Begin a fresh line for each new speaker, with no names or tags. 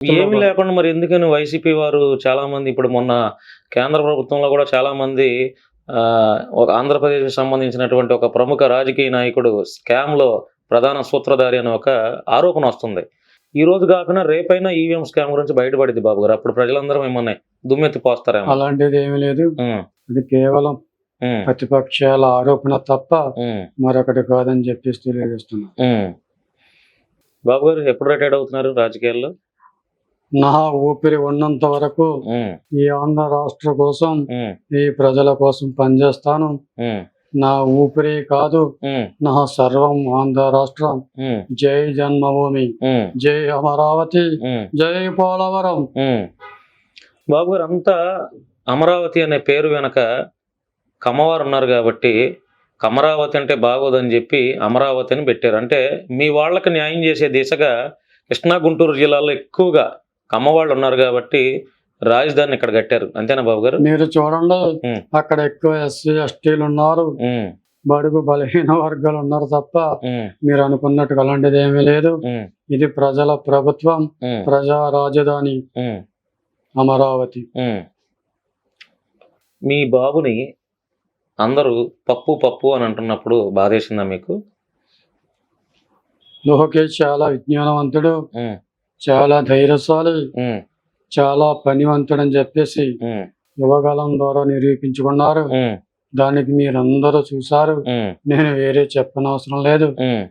ఏమి లేకుండా మరి ఎందుకని వైసీపీ వారు చాలా మంది ఇప్పుడు మొన్న కేంద్ర ప్రభుత్వంలో కూడా చాలా మంది ఒక ఆంధ్రప్రదేశ్‌కి సంబంధించినటువంటి ఒక ప్రముఖ రాజకీయ నాయకుడు స్కామ్‌లో ప్రధాన సూత్రధారి అనే ఒక ఆరోపణ వస్తుంది. ఈ రోజు కాకుండా రేపైనా ఈవీఎం స్కామ్ గురించి బయటపడిద్ది బాబు గారు. అప్పుడు ప్రజలందరూ మిమ్మల్ని దుమ్మెత్తి పోస్తారేమో.
అలాంటిదేమీ లేదు.
హ్మ్.
అది కేవలం
హ్మ్.
ప్రతిపక్షాల ఆరోపణ తప్ప
హ్మ్.
మరొకటి కాదని చెప్పేసి తెలియజేస్తున్నా.
హ్మ్. బాబు గారు ఎప్పుడు రిటైర్డ్ అవుతున్నారు రాజకీయాల్లో?
నా ఊపిరి ఉన్నంత వరకు
హ్మ్.
ఈ ఆంధ్ర రాష్ట్ర కోసం,
హ్మ్.
ఈ ప్రజల కోసం పనిచేస్తాను.
హ్మ్.
నా ఊపిరి కాదు,
హ్మ్.
నా సర్వం ఆంధ్ర రాష్ట్రం.
హ్మ్.
జై జన్మభూమి,
హ్మ్.
జై అమరావతి,
హ్మ్.
జై పోలవరం.
హ్మ్. బాబు గారు అంతా అమరావతి అనే పేరు వెనక కమ్మవారు ఉన్నారు గాబట్టి, కమరావతి అంటే బాగోదని జెప్పి అమరావతి అని పెట్టారు. అంటే మీ వాళ్ళకి న్యాయం జేసే దిశగా కృష్ణా, గుంటూరు జిల్లాలో ఎక్కువగా కమ్మవాళ్ళు ఉన్నారు గాబట్టి రాజధానిని ఇక్కడ గట్టారు. అంతేనా బాబు గారు?
మీరు చూడండి,
హ్మ్.
అక్కడ ఎక్కువ ఎస్సీ ఎస్టీలు ఉన్నారు,
హ్మ్.
బడుగు బలహీన వర్గాలు ఉన్నారు తప్ప
హ్మ్.
మీరు అనుకున్నట్టుగా అలాంటిది ఏమీ లేదు.
హ్మ్.
ఇది ప్రజల ప్రభుత్వం,
హ్మ్.
ప్రజా రాజధాని
హ్మ్.
అమరావతి.
హ్మ్. మీ బాబుని అందరూ పప్పు, పప్పు అని అంటున్నప్పుడు బాధేసిందా మీకు?
లోకేష్ చాలా విజ్ఞానవంతుడు,
హ్మ్.
చాలా ధైర్యశాలి,
హ్మ్.
చాలా పనివంతుడని చెప్పేసి
హ్మ్.
యువకాలం ద్వారా నిరూపించుకున్నారు.
హ్మ్.
దానికి మీరందరూ చూశారు.
హ్మ్.
నేను వేరే చెప్పనవసరం లేదు.
హ్మ్.